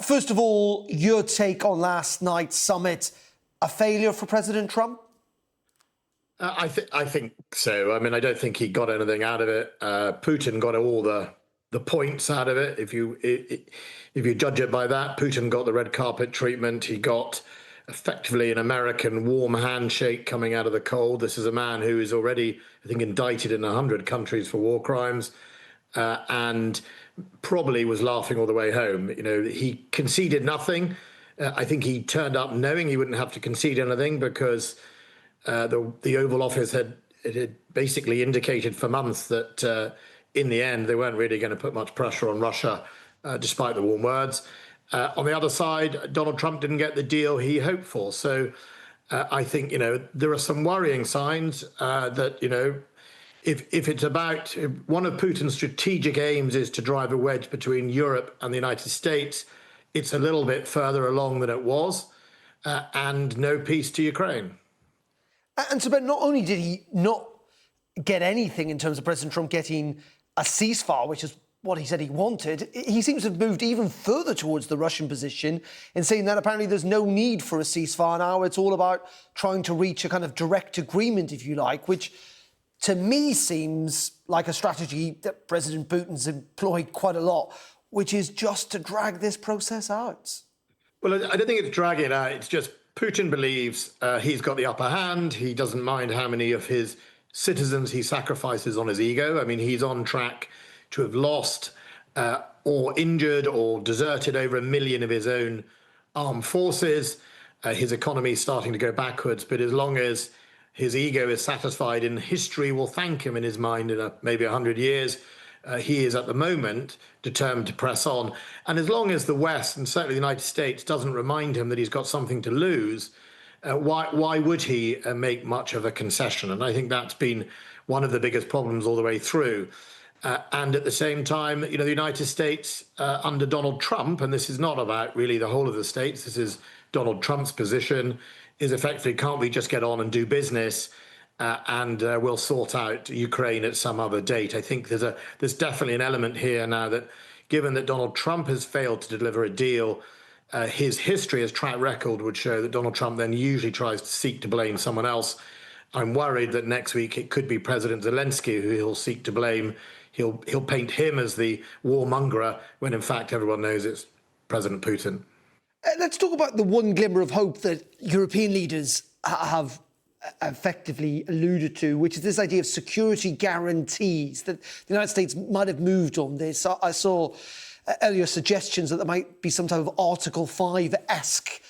First of all, your take on last night's summit, a failure for President Trump? I think so. I mean, I don't think he got anything out of it. Putin got all the points out of it. If you judge it by that, Putin got the red carpet treatment. He got effectively an American warm handshake coming out of the cold. This is a man who is already, I think, indicted in 100 countries for war crimes, and probably was laughing all the way home. You know, he conceded nothing. I think he turned up knowing he wouldn't have to concede anything because the Oval Office had basically indicated for months that in the end they weren't really going to put much pressure on Russia, despite the warm words. On the other side, Donald Trump didn't get the deal he hoped for. So I think, there are some worrying signs that, if it's about one of Putin's strategic aims is to drive a wedge between Europe and the United States, it's a little bit further along than it was, and no peace to Ukraine. And so, Ben, not only did he not get anything in terms of President Trump getting a ceasefire, which is what he said he wanted, he seems to have moved even further towards the Russian position in saying that apparently there's no need for a ceasefire now. It's all about trying to reach a kind of direct agreement, if you like, which to me seems like a strategy that President Putin's employed quite a lot, which is just to drag this process out. Well, I don't think it's dragging it out. It's just Putin believes he's got the upper hand. He doesn't mind how many of his citizens he sacrifices on his ego. I mean, he's on track to have lost or injured or deserted over 1 million of his own armed forces. His economy is starting to go backwards, but as long as his ego is satisfied and history will thank him in his mind in maybe 100 years, he is at the moment determined to press on. And as long as the West, and certainly the United States, doesn't remind him that he's got something to lose, why would he make much of a concession? And I think that's been one of the biggest problems all the way through. And at the same time, the United States under Donald Trump, and this is not about really the whole of the states, this is Donald Trump's position, is effectively, can't we just get on and do business and we'll sort out Ukraine at some other date? I think there's definitely an element here now that, given that Donald Trump has failed to deliver a deal, his history, his track record would show that Donald Trump then usually tries to seek to blame someone else. I'm worried that next week it could be President Zelensky who he'll seek to blame. He'll paint him as the warmonger when in fact everyone knows it's President Putin. Let's talk about the one glimmer of hope that European leaders have effectively alluded to, which is this idea of security guarantees, that the United States might have moved on this. I saw earlier suggestions that there might be some type of Article 5-esque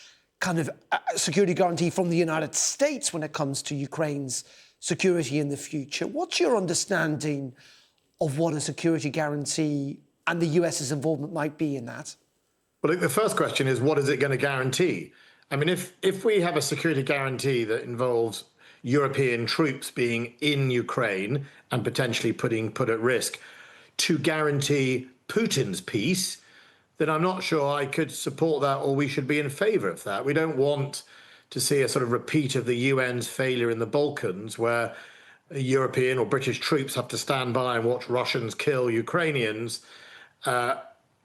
kind of security guarantee from the United States when it comes to Ukraine's security in the future. What's your understanding of what a security guarantee and the US's involvement might be in that? Well, the first question is, what is it going to guarantee? I mean, if we have a security guarantee that involves European troops being in Ukraine and potentially put at risk to guarantee Putin's peace, then I'm not sure I could support that, or we should be in favour of that. We don't want to see a sort of repeat of the UN's failure in the Balkans, where European or British troops have to stand by and watch Russians kill Ukrainians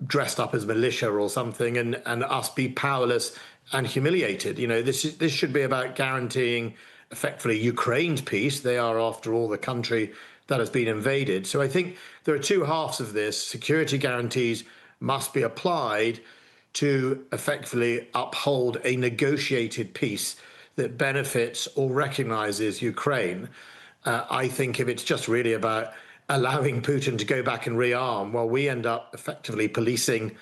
dressed up as militia or something, and us be powerless and humiliated. This should be about guaranteeing effectively Ukraine's peace. They are, after all, the country that has been invaded. So I think there are two halves of this. Security guarantees must be applied to effectively uphold a negotiated peace that benefits or recognises Ukraine. I think if it's just really about allowing Putin to go back and rearm while we end up effectively policing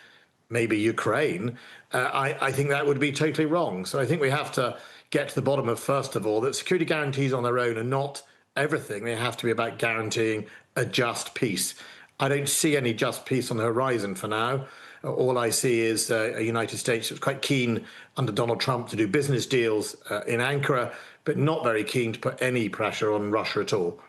maybe Ukraine, I think that would be totally wrong. So I think we have to get to the bottom of, first of all, that security guarantees on their own are not everything. They have to be about guaranteeing a just peace. I don't see any just peace on the horizon for now. All I see is a United States that's quite keen under Donald Trump to do business deals in Ankara, but not very keen to put any pressure on Russia at all.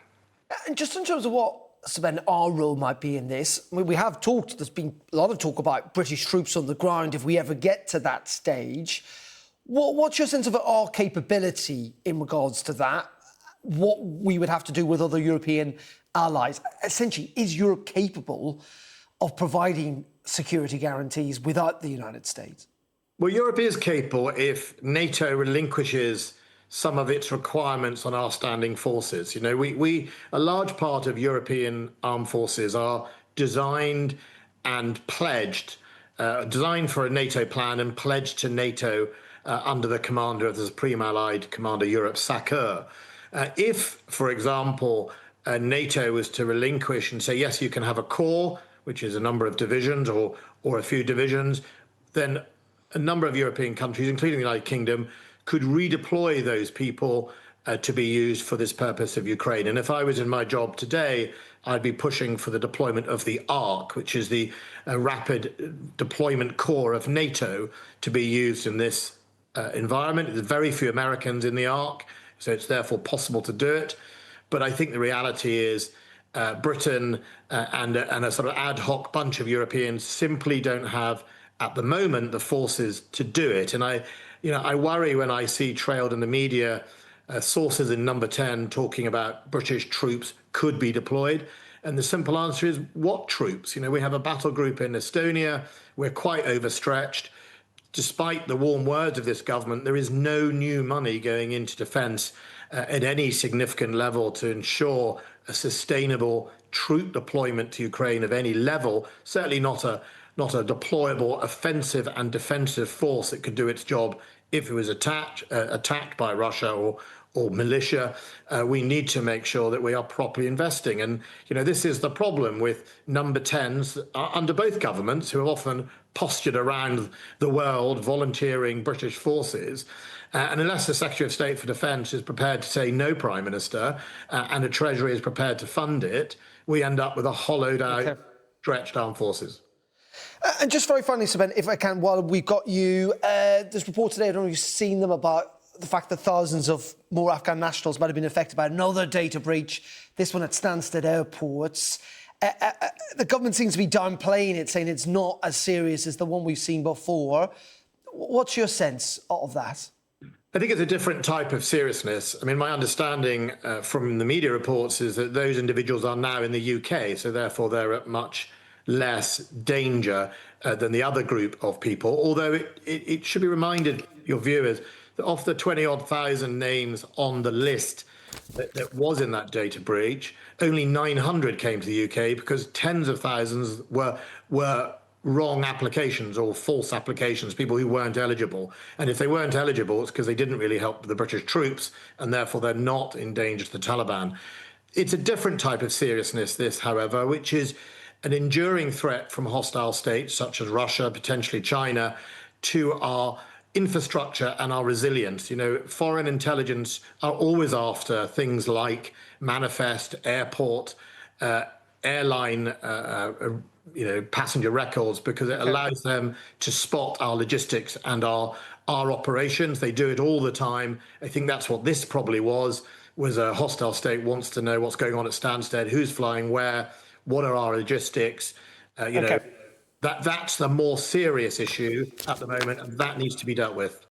And just in terms of what, Ben, our role might be in this, I mean, we have talked, there's been a lot of talk about British troops on the ground if we ever get to that stage. What's your sense of our capability in regards to that? What we would have to do with other European allies? Essentially, is Europe capable of providing security guarantees without the United States? Well, Europe is capable if NATO relinquishes some of its requirements on our standing forces. You know, a large part of European armed forces are designed and pledged, designed for a NATO plan and pledged to NATO under the commander of the Supreme Allied Commander Europe, SACEUR. If, for example, NATO was to relinquish and say, yes, you can have a corps, which is a number of divisions or a few divisions, then a number of European countries, including the United Kingdom, could redeploy those people to be used for this purpose of Ukraine. And if I was in my job today, I'd be pushing for the deployment of the ARC, which is the rapid deployment corps of NATO, to be used in this environment. There's very few Americans in the ARC, so it's therefore possible to do it. But I think the reality is Britain and a sort of ad hoc bunch of Europeans simply don't have, at the moment, the forces to do it. And I worry when I see trailed in the media sources in Number 10 talking about British troops could be deployed. And the simple answer is, what troops? You know, we have a battle group in Estonia. We're quite overstretched. Despite the warm words of this government, there is no new money going into defence at any significant level to ensure a sustainable troop deployment to Ukraine of any level, certainly not a deployable offensive and defensive force that could do its job if it was attacked by Russia or militia. We need to make sure that we are properly investing. And, you know, this is the problem with Number 10s under both governments, who have often postured around the world volunteering British forces. And unless the Secretary of State for Defence is prepared to say no, Prime Minister, and the Treasury is prepared to fund it, we end up with a hollowed out, stretched armed forces. And just very finally, Sir Ben, if I can, while we've got you, there's reports today, I don't know if you've seen them, about the fact that thousands of more Afghan nationals might have been affected by another data breach, this one at Stansted airports. The government seems to be downplaying it, saying it's not as serious as the one we've seen before. What's your sense of that? I think it's a different type of seriousness. I mean, my understanding from the media reports is that those individuals are now in the UK, so therefore they're at much less danger than the other group of people. Although it should be reminded, your viewers, that of the 20-odd thousand names on the list that was in that data breach, only 900 came to the UK because tens of thousands were wrong applications or false applications, people who weren't eligible. And if they weren't eligible, it's because they didn't really help the British troops, and therefore they're not in danger to the Taliban. It's a different type of seriousness, this, however, which is an enduring threat from hostile states such as Russia, potentially China, to our infrastructure and our resilience. You know, foreign intelligence are always after things like manifest, airport, airline, passenger records, because it allows them to spot our logistics and our operations. They do it all the time. I think that's what this probably was a hostile state wants to know what's going on at Stansted, who's flying where, what are our logistics, That's the more serious issue at the moment, and that needs to be dealt with.